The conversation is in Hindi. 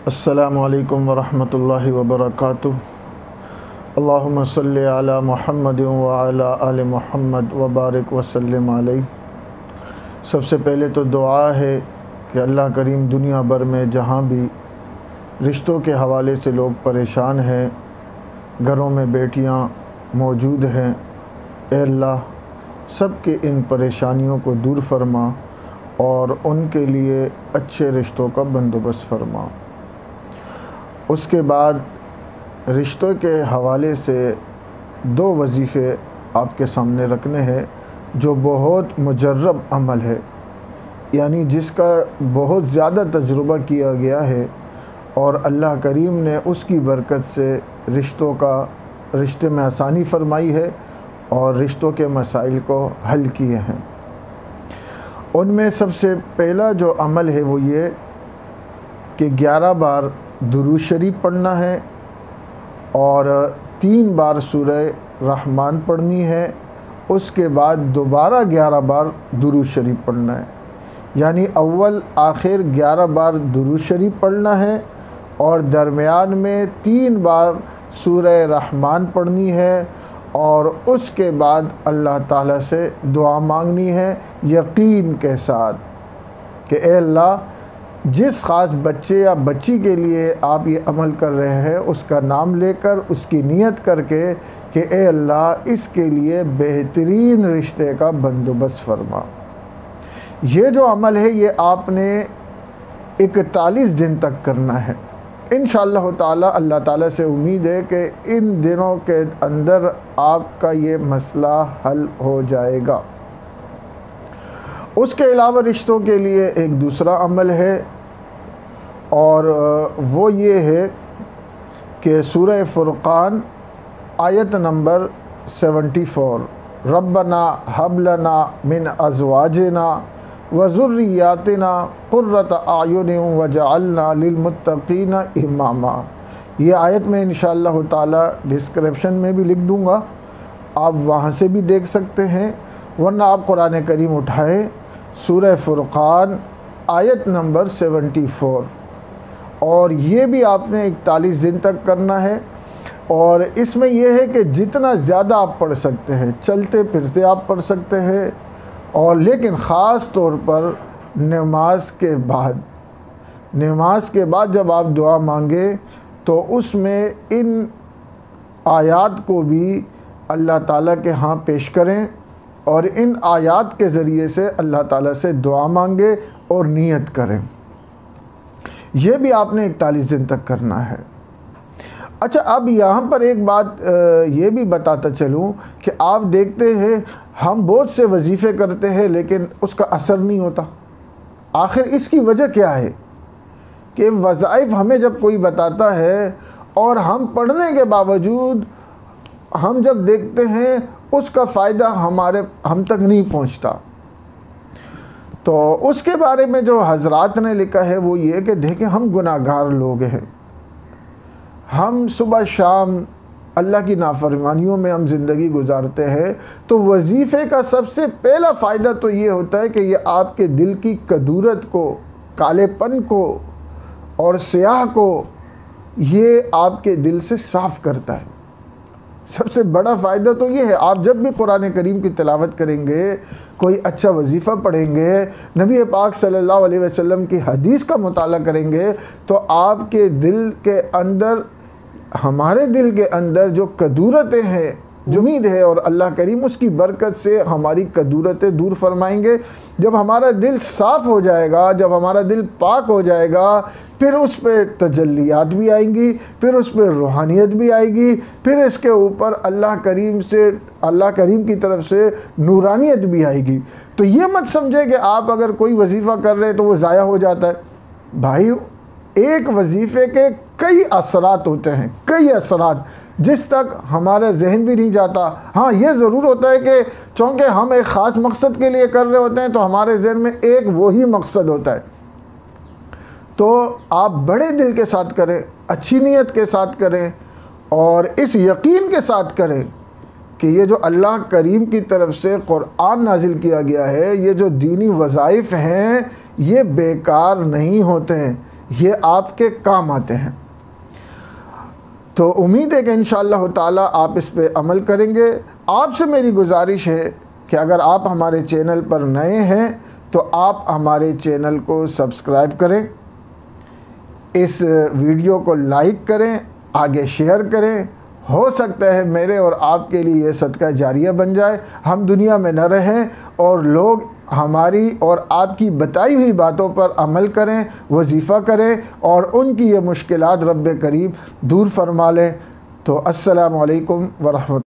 अस्सलामु अलैकुम वरहमतुल्लाहि वबरकातुह। अल्लाहुम्मा सल्लि अला मुहम्मद व अला आलि मुहम्मद व बारिक वसल्लिम अलैहि। सबसे पहले तो दुआ है कि अल्लाह करीम दुनिया भर में जहाँ भी रिश्तों के हवाले से लोग परेशान हैं, घरों में बेटियाँ मौजूद हैं, ए अल्लाह सब के इन परेशानियों को दूर फरमा और उनके लिए अच्छे रिश्तों का बंदोबस्त फरमा। उसके बाद रिश्तों के हवाले से दो वजीफ़े आपके सामने रखने हैं जो बहुत मुजर्रब अमल है, यानी जिसका बहुत ज़्यादा तजुर्बा किया गया है और अल्लाह करीम ने उसकी बरकत से रिश्ते में आसानी फरमाई है और रिश्तों के मसाइल को हल किए हैं। उनमें सबसे पहला जो अमल है वो ये कि 11 बार दुरूद शरीफ पढ़ना है और 3 बार सूरह रहमान पढ़नी है। उसके बाद दोबारा 11 बार दुरूद शरीफ पढ़ना है, यानी अव्वल आखिर 11 बार दुरूद शरीफ पढ़ना है और दरमियान में 3 बार सूरह रहमान पढ़नी है और उसके बाद अल्लाह ताला से दुआ मांगनी है यकीन के साथ कि ए अल्लाह, जिस ख़ास बच्चे या बच्ची के लिए आप ये अमल कर रहे हैं उसका नाम लेकर उसकी नियत करके कि ए अल्लाह इसके लिए बेहतरीन रिश्ते का बंदोबस्त फरमा। ये जो अमल है ये आपने 41 दिन तक करना है। इंशाअल्लाह ताला अल्लाह ताला से उम्मीद है कि इन दिनों के अंदर आपका ये मसला हल हो जाएगा। उसके अलावा रिश्तों के लिए एक दूसरा अमल है और वो ये है कि सूरह फुरक़ान आयत नंबर 74, रब्बना हब लना मिन अज़वाजिना व ज़ुर्रियातिना क़ुर्रत आयुन वजअलना लिलमुत्तक़ीना इमामा। ये आयत में इंशाअल्लाह ताला डिस्क्रिप्शन में भी लिख दूँगा, आप वहाँ से भी देख सकते हैं, वरना आप कुरान करीम उठाएँ सूरह फुरक़ान आयत नंबर 74 और ये भी आपने 41 दिन तक करना है। और इसमें यह है कि जितना ज़्यादा आप पढ़ सकते हैं, चलते फिरते आप पढ़ सकते हैं, और लेकिन ख़ास तौर पर नमाज के बाद जब आप दुआ मांगे तो उसमें इन आयात को भी अल्लाह ताला के यहाँ पेश करें और इन आयात के ज़रिए से अल्लाह ताला से दुआ मांगे और नियत करें। यह भी आपने 41 दिन तक करना है। अच्छा, अब यहाँ पर एक बात ये भी बताता चलूँ कि आप देखते हैं हम बहुत से वजीफ़े करते हैं लेकिन उसका असर नहीं होता। आखिर इसकी वजह क्या है कि वज़ाइफ हमें जब कोई बताता है और हम पढ़ने के बावजूद हम जब देखते हैं उसका फ़ायदा हम तक नहीं पहुँचता। तो उसके बारे में जो हज़रात ने लिखा है वो ये कि देखें, हम गुनाहगार लोग हैं, हम सुबह शाम अल्लाह की नाफरमानियों में हम ज़िंदगी गुजारते हैं। तो वजीफ़े का सबसे पहला फ़ायदा तो ये होता है कि ये आपके दिल की कदूरत को, कालेपन को और स्याह को ये आपके दिल से साफ़ करता है। सबसे बड़ा फ़ायदा तो ये है, आप जब भी कुरान करीम की तिलावत करेंगे, कोई अच्छा वजीफ़ा पढ़ेंगे, नबी पाक सल्लल्लाहु अलैहि वसल्लम की हदीस का मुताला करेंगे, तो आपके दिल के अंदर, हमारे दिल के अंदर जो कदूरतें हैं, जो उम्मीद है, और अल्लाह करीम उसकी बरकत से हमारी कदूरतें दूर फरमाएंगे। जब हमारा दिल साफ़ हो जाएगा, जब हमारा दिल पाक हो जाएगा, फिर उस पर तजल्लियात भी आएंगी, फिर उस पर रूहानियत भी आएगी, फिर इसके ऊपर अल्लाह करीम की तरफ से नूरानियत भी आएगी। तो ये मत समझे कि आप अगर कोई वजीफ़ा कर रहे हैं तो वो ज़ाया हो जाता है। भाई, एक वजीफ़े के कई असरात होते हैं, कई असरात, जिस तक हमारा जहन भी नहीं जाता। हाँ, ये ज़रूर होता है कि चूँकि हम एक ख़ास मकसद के लिए कर रहे होते हैं तो हमारे जहन में एक वही मकसद होता है। तो आप बड़े दिल के साथ करें, अच्छी नीयत के साथ करें और इस यकीन के साथ करें कि ये जो अल्लाह करीम की तरफ से कुरान नाजिल किया गया है, ये जो दीनी वज़ाइफ हैं ये बेकार नहीं होते हैं, ये आपके काम आते हैं। तो उम्मीद है कि इंशाअल्लाह ताला आप इस पे अमल करेंगे। आपसे मेरी गुजारिश है कि अगर आप हमारे चैनल पर नए हैं तो आप हमारे चैनल को सब्सक्राइब करें, इस वीडियो को लाइक करें, आगे शेयर करें। हो सकता है मेरे और आपके लिए ये सदका जारिया बन जाए, हम दुनिया में न रहें और लोग हमारी और आपकी बताई हुई बातों पर अमल करें, वजीफ़ा करें और उनकी ये मुश्किलात रब्बे करीब दूर फरमा लें। तो अस्सलामु अलैकुम व रहमतुल्लाह।